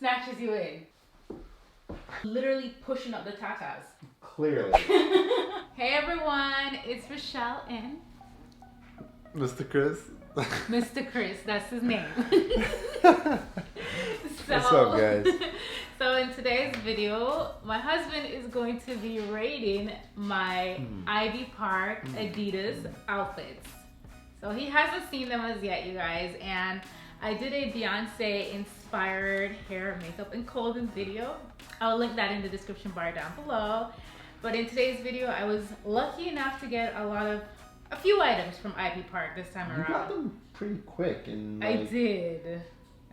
snatches you in. Literally pushing up the tatas. Clearly. Hey everyone, it's Rochelle and Mr. Chris. Mr. Chris, that's his name. What's up, guys? So in today's video, my husband is going to be rating my Ivy Park Adidas outfits. So he hasn't seen them as yet, you guys, and I did a Beyonce inspired hair, makeup, and clothing video. I'll link that in the description bar down below. But in today's video, I was lucky enough to get a few items from Ivy Park this time around. You got them pretty quick, and I did.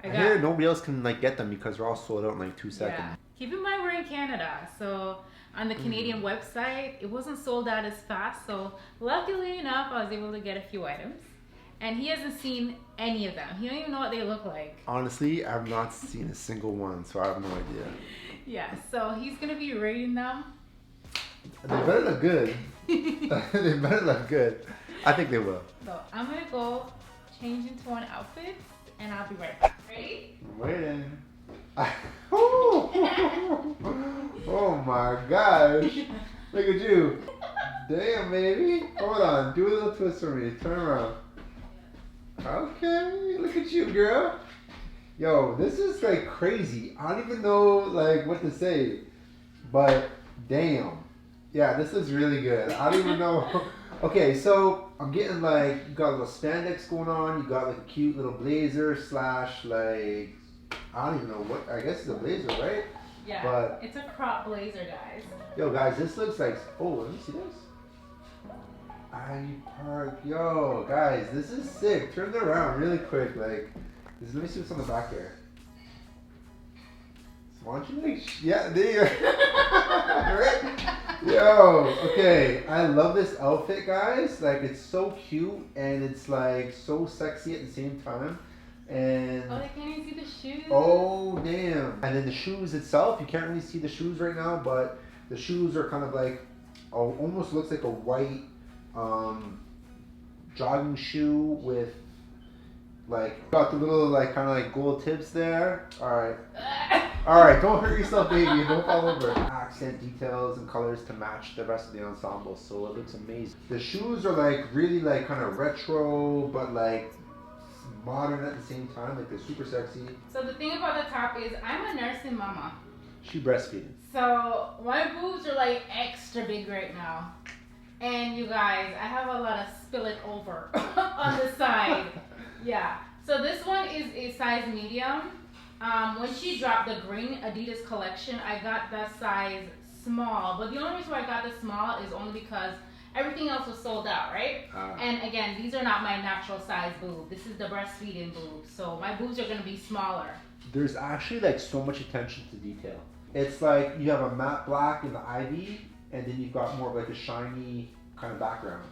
I hear nobody else can get them because they're all sold out in like 2 seconds. Yeah. Keep in mind we're in Canada, so on the Canadian website, it wasn't sold out as fast. So luckily enough, I was able to get a few items. And he hasn't seen any of them. He don't even know what they look like. Honestly, I've not seen a single one, so I have no idea. Yeah, so he's gonna be rating them. They better look good. They better look good. I think they will. So I'm gonna go change into one outfit, and I'll be right back. Ready? I'm waiting. Oh my gosh. Look at you. Damn, baby. Hold on. Do a little twist for me. Turn around. Okay. Look at you, girl. Yo, this is like crazy. I don't even know what to say. But damn. Yeah, this is really good. I don't even know. Okay, so I'm getting you got a little spandex going on. You got a cute little blazer slash I don't even know what. I guess it's a blazer, right? Yeah. But it's a crop blazer, guys. Yo, guys, this looks like. Oh, let me see this. Ivy Park. Yo, guys, this is sick. Turn it around really quick. Let me see what's on the back here. So why don't you yeah, there you go. Right? Yo, okay. I love this outfit, guys. It's so cute and it's so sexy at the same time. And oh, they can't even see the shoes. Oh, damn. And then the shoes itself, you can't really see the shoes right now, but the shoes are kind of almost looks like a white jogging shoe with got the little kind of gold tips there. Alright, don't hurt yourself, baby. Don't fall over. Accent details and colors to match the rest of the ensemble, so it looks amazing. The shoes are really kind of retro, but modern at the same time. They're super sexy. So the thing about the top is I'm a nursing mama. She breastfeeding. So my boobs are extra big right now. And you guys, I have a lot of spill it over on the side. Yeah. So this one is a size medium. When she dropped the green Adidas collection, I got that size small. But the only reason why I got the small is only because everything else was sold out, right? And again, these are not my natural size boob. This is the breastfeeding boob. So my boobs are going to be smaller. There's actually so much attention to detail. It's you have a matte black in the Ivy, and then you've got more of a shiny kind of background.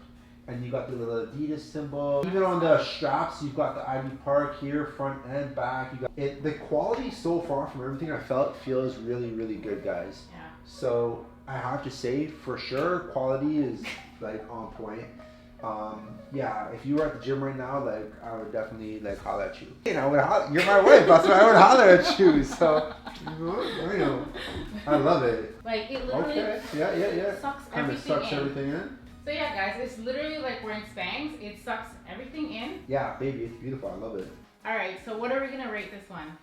And you got the little Adidas symbol. Even on the straps, you've got the Ivy Park here, front and back. You got it. The quality so far from everything I felt feels really, really good, guys. Yeah. So I have to say, for sure, quality is on point. Yeah, if you were at the gym right now, I would definitely holler at you. You're my wife, that's why I would holler at you. So, I love it. It literally sucks Kind of everything sucks in. everything in. So yeah, guys, it's literally like wearing Spanx. It sucks everything in. Yeah, baby, it's beautiful. I love it. All right, so what are we gonna rate this one?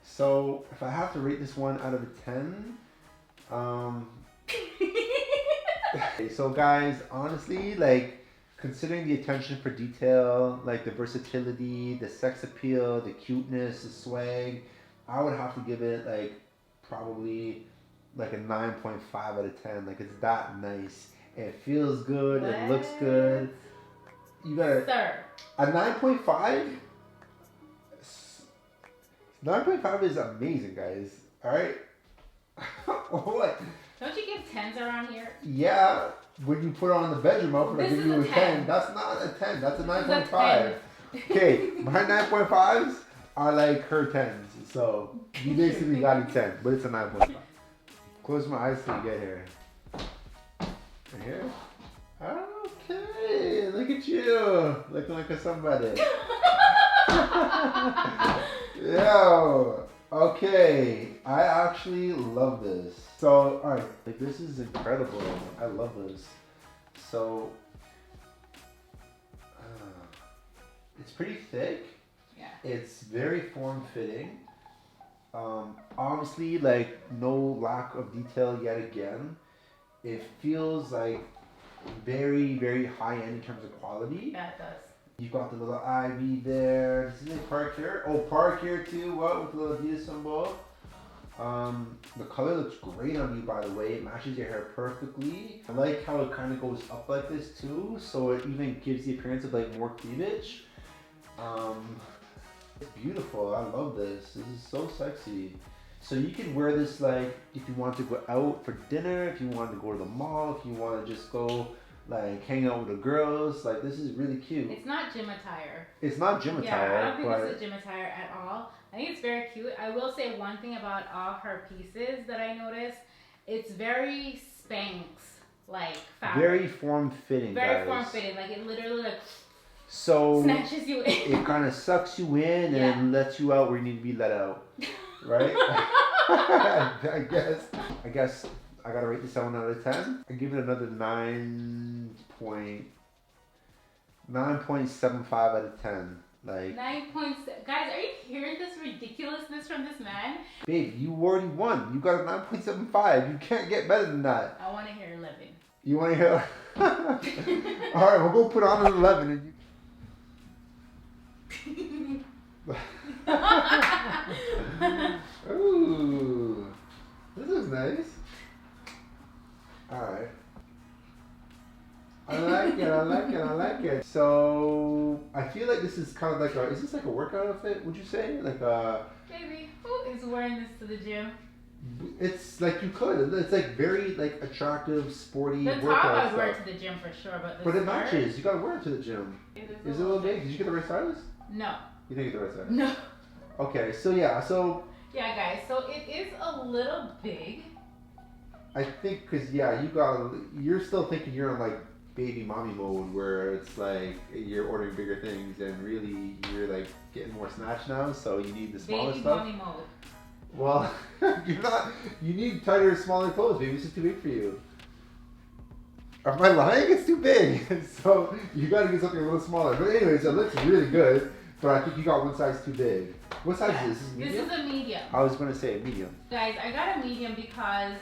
So if I have to rate this one out of a 10, okay, so guys, honestly, considering the attention for detail, the versatility, the sex appeal, the cuteness, the swag, I would have to give it probably a 9.5 out of 10. It's that nice. It feels good. What? It looks good. You got Sir. A 9.5. 9.5 is amazing, guys. All right. What? Don't you give 10s around here? Yeah. When you put it on the bedroom outfit, I This give is you a a 10. 10. That's not a 10. That's a 9.5. 10. Okay, my 9.5s are her 10s. So you basically got a 10, but it's a 9.5. Close my eyes till you get here. Right here? Okay, look at you. Looking like a somebody. Yo. Okay, I actually love this. So, alright, like this is incredible. I love this. So, it's pretty thick. Yeah. It's very form-fitting. Honestly, like no lack of detail yet again. It feels like very, very high-end in terms of quality. Yeah, it does. You've got the little ivy there. Does it say park here? Oh, park here too. What with the little Adidas symbol? The color looks great on you, by the way. It matches your hair perfectly. I like how it kind of goes up like this too, so it even gives the appearance of like more cleavage. It's beautiful. I love this. This is so sexy. So you can wear this like if you want to go out for dinner, if you want to go to the mall, if you want to just go like hang out with the girls. Like this is really cute. It's not gym attire. It's not gym attire. Yeah, I don't think it's a gym attire at all. I think it's very cute. I will say one thing about all her pieces that I noticed. It's very Spanx like fabric. Very form-fitting, Very form-fitting. Like it literally like so snatches you in. It kind of sucks you in and lets you out where you need to be let out. Right? I guess I gotta rate this 7 out of 10. I give it another 9.75 out of 10. Like 9.7. Guys, are you hearing this ridiculously from this man? Babe, you already won. You got a 9.75. You can't get better than that. I want to hear 11. You want to hear? All right, we'll go put on an 11 and you. Ooh, this is nice. All right. I like it. I like it. I like it. So I feel like this is kind of like is this like a workout outfit? Would you say like a? Baby, who is wearing this to the gym? It's like you could. It's like very like attractive, sporty. The top workout I wear stuff. to the gym for sure, but It matches. You gotta wear it to the gym. Is it a little big? Did you get the right size? No. You didn't get the right size. No. Okay, so yeah, Yeah, guys. So it is a little big. I think because you're still thinking you're on like baby mommy mode where it's like you're ordering bigger things and really you're like getting more snatch now, so you need the smaller baby stuff. Mommy mode. Well, you're not. You need tighter, smaller clothes. Maybe this is too big for you. Am I lying? It's too big. So you got to get something a little smaller. But anyways, it looks really good. But I think you got one size too big. What size is this? Is this medium? This is a medium. I was going to say a medium. Guys, I got a medium because,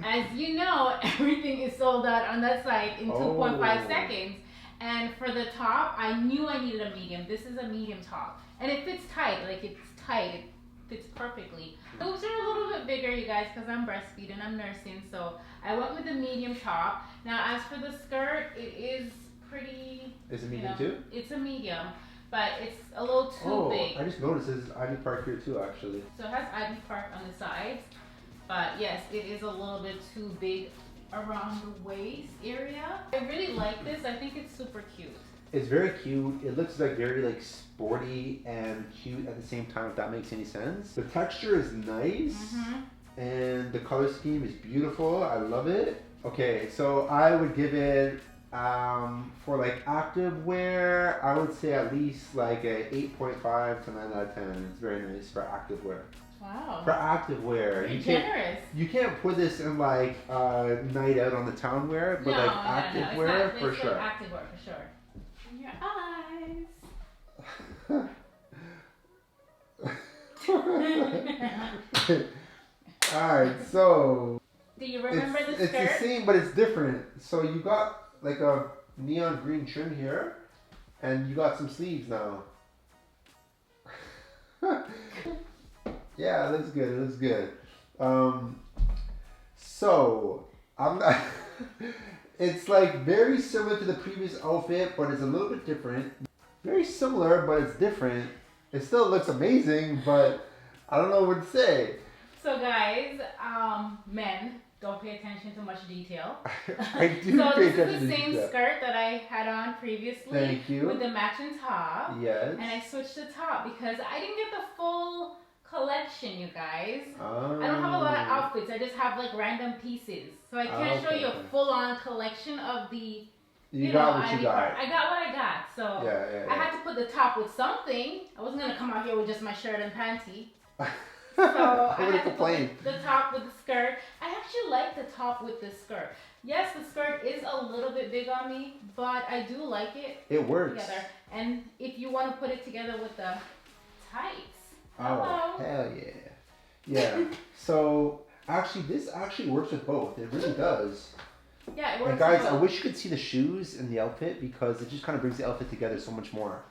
as you know, everything is sold out on that site in 2.5 seconds. And for the top, I knew I needed a medium. This is a medium top. And it fits tight. Like, it's tight. It fits perfectly. Boobs are a little bit bigger, you guys, because I'm breastfeeding. I'm nursing. So I went with the medium top. Now, as for the skirt, it is pretty... Is it medium too? It's a medium. But it's a little too big. I just noticed there's Ivy Park here too, actually. So it has Ivy Park on the sides. But yes, it is a little bit too big around the waist area. I really like this. I think it's super cute. It's very cute. It looks like very like sporty and cute at the same time, if that makes any sense. The texture is nice. Mm-hmm. And the color scheme is beautiful. I love it. Okay, so I would give it for like active wear, I would say at least like a 8.5 to 9 out of 10. It's very nice for active wear. Wow. For active wear. You're generous. You can't put this in like night out on the town wear, but like active wear for sure. Active wear for sure. In your eyes. Alright, so do you remember the skirt? It's the same, but it's different. So you got like a neon green trim here, and you got some sleeves now. Yeah, it looks good. It looks good. So I'm not. It's like very similar to the previous outfit, but it's a little bit different. Very similar, but it's different. It still looks amazing, but I don't know what to say. So guys, men, don't pay attention to much detail. I do so pay attention to detail. this is the same skirt that I had on previously. Thank you. With the matching top. Yes. And I switched the top because I didn't get the full collection, you guys. Oh. I don't have a lot of outfits. I just have like random pieces. So I can't show you a full-on collection of the... You got what you got. I got what I got. So yeah. I had to put the top with something. I wasn't going to come out here with just my shirt and panty. So I wouldn't had to complain. put the top with the skirt. I actually like the top with the skirt. Yes, the skirt is a little bit big on me, but I do like it. It works. Together. And if you want to put it together with the tights. Oh, hell yeah. Yeah. So actually, this actually works with both. It really does. Yeah, it works. And guys, with I both. wish you could see the shoes and the outfit because it just kind of brings the outfit together so much more.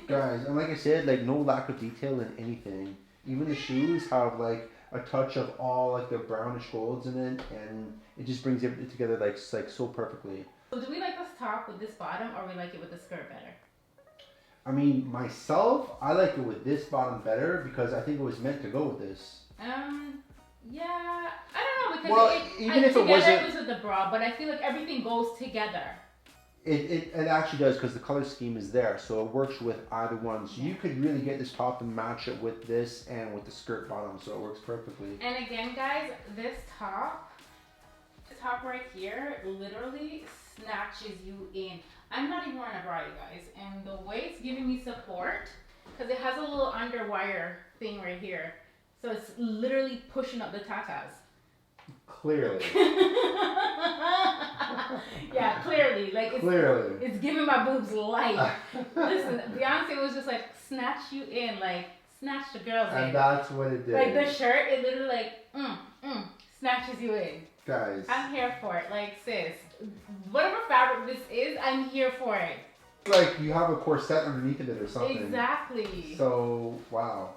Guys, and like I said, like no lack of detail in anything. Even the shoes have like a touch of all like the brownish golds in it, and it just brings everything together like so perfectly. So do we like this top with this bottom, or we like it with the skirt better? I mean, myself, I like it with this bottom better because I think it was meant to go with this. Yeah, I don't know because Well, even if it together wasn't- it was with the bra, but I feel like everything goes together. It actually does because the color scheme is there, so it works with either one. So you could really get this top and match it with this and with the skirt bottom, so it works perfectly. And again, guys, this top right here literally snatches you in. I'm not even wearing a bra, you guys, and the way it's giving me support, because it has a little underwire thing right here, so it's literally pushing up the tatas. Clearly. Yeah, clearly. Like it's giving my boobs life. Listen, Beyonce was just like snatch you in, like snatch the girls in. And that's what it did. Like the shirt, it literally like snatches you in. Guys. I'm here for it. Like sis, whatever fabric this is, I'm here for it. Like you have a corset underneath of it or something. Exactly. So wow,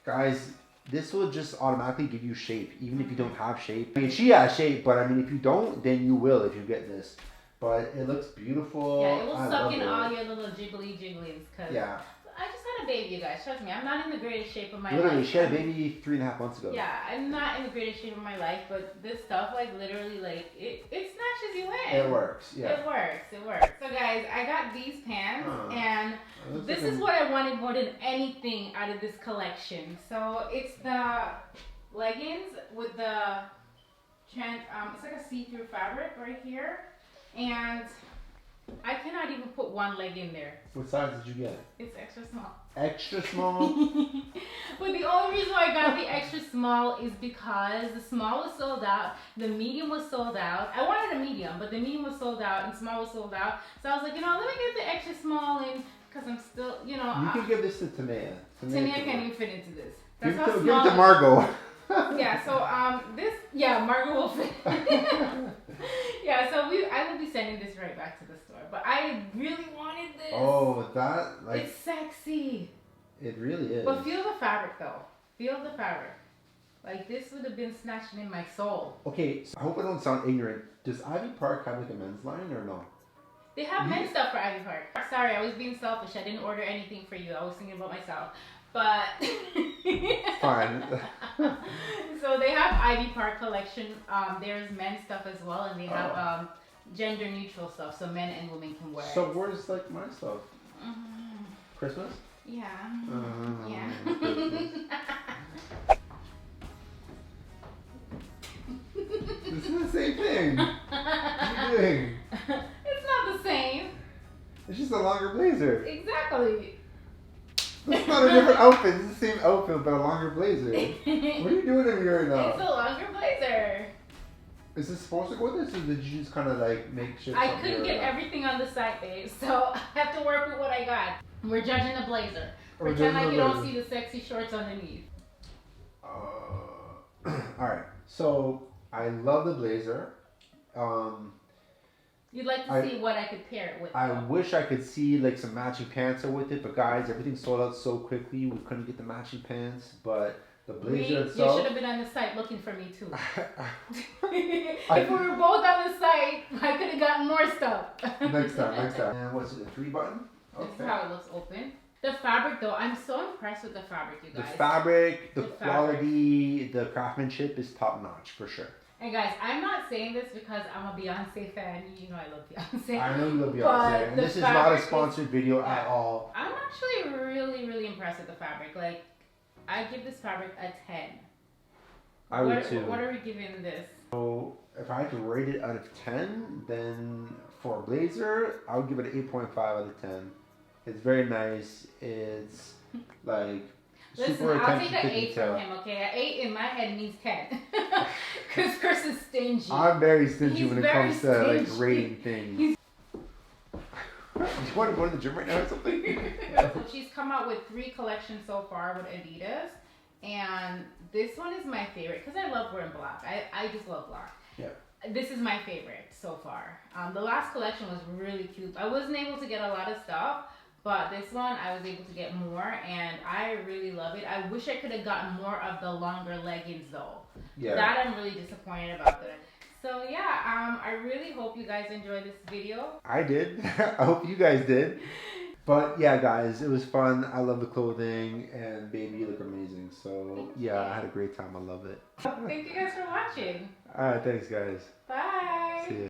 guys. This will just automatically give you shape, even if you don't have shape. I mean, she has shape, but I mean, if you don't, then you will if you get this. But it looks beautiful. Yeah, it will I suck love in it. all your little jigglies. Cause Yeah. I just had a baby, you guys. Trust me, I'm not in the greatest shape of my Literally, life. she had a baby 3.5 months ago. Yeah, I'm not in the greatest shape of my life, but this stuff, like, literally, like, it snatches you in. It works, yeah. It works. So, guys, I got these pants, and this is what I wanted more than anything out of this collection. So, it's the leggings with the, it's like a see-through fabric right here, and I cannot even put one leg in there. What size did you get? It's extra small. Extra small? But the only reason why I got the extra small is because the small was sold out, the medium was sold out. I wanted a medium, but the medium was sold out and small was sold out. So I was like, let me get the extra small in because I'm still, You can give this to Tamea. Tamea can't even fit into this. Give That's how it small. to Margot. Yeah, so Margot will fit. Yeah, so I will be sending this right back to the store. But I really wanted this. Oh, that it's sexy. It really is. But feel the fabric though. Feel the fabric. Like this would have been snatching in my soul. Okay, so I hope I don't sound ignorant. Does Ivy Park have like a men's line or no? They have men's stuff for Ivy Park. Sorry, I was being selfish. I didn't order anything for you. I was thinking about myself. But Fine. So they have Ivy Park collection. There's men's stuff as well, and they have gender neutral stuff, so men and women can wear it. So where's like my stuff? Christmas? Yeah. Yeah. This is the same thing. What are you doing? It's not the same. It's just a longer blazer. Exactly. It's not a different outfit. It's the same outfit, but a longer blazer. What are you doing in here right now? It's a longer blazer. Is this supposed to go with this, or did you just kind of like make sure? I couldn't get everything on the site, babe, so I have to work with what I got. We're judging the blazer. Pretend like you don't see the sexy shorts underneath. Alright, so I love the blazer. You'd like to see what I could pair it with. I wish I could see like some matching pants with it, but guys, everything sold out so quickly we couldn't get the matching pants. But the blazer itself. You should have been on the site looking for me too. If we were both on the site, I could have gotten more stuff. Next time. And what's it, a 3-button? Okay. This is how it looks open. The fabric though, I'm so impressed with the fabric, you guys. The fabric, the quality, the craftsmanship is top notch for sure. And guys, I'm not saying this because I'm a Beyonce fan. You know I love Beyonce. I know you love Beyonce. And this is not a sponsored video at all. I'm actually really, really impressed with the fabric. Like, I give this fabric a 10. I would too. What are we giving this? So, if I had to rate it out of 10, then for a blazer, I would give it an 8.5 out of 10. It's very nice. It's like Listen, I'll take an 8 from him, okay? An 8 in my head means 10. Because Chris is stingy. I'm very stingy He's when it very comes to like stingy. rating things. You want to go to the gym right now or something? So she's come out with 3 collections so far with Adidas. And this one is my favorite because I love wearing black. I just love black. Yeah. This is my favorite so far. The last collection was really cute. I wasn't able to get a lot of stuff, but this one I was able to get more, and I really love it. I wish I could have gotten more of the longer leggings though. Yeah. That I'm really disappointed about that. So yeah, I really hope you guys enjoyed this video. I did. I hope you guys did. But yeah, guys, it was fun. I love the clothing, and baby, you look amazing. So yeah, I had a great time. I love it. Thank you guys for watching. All right, thanks, guys. Bye. See ya.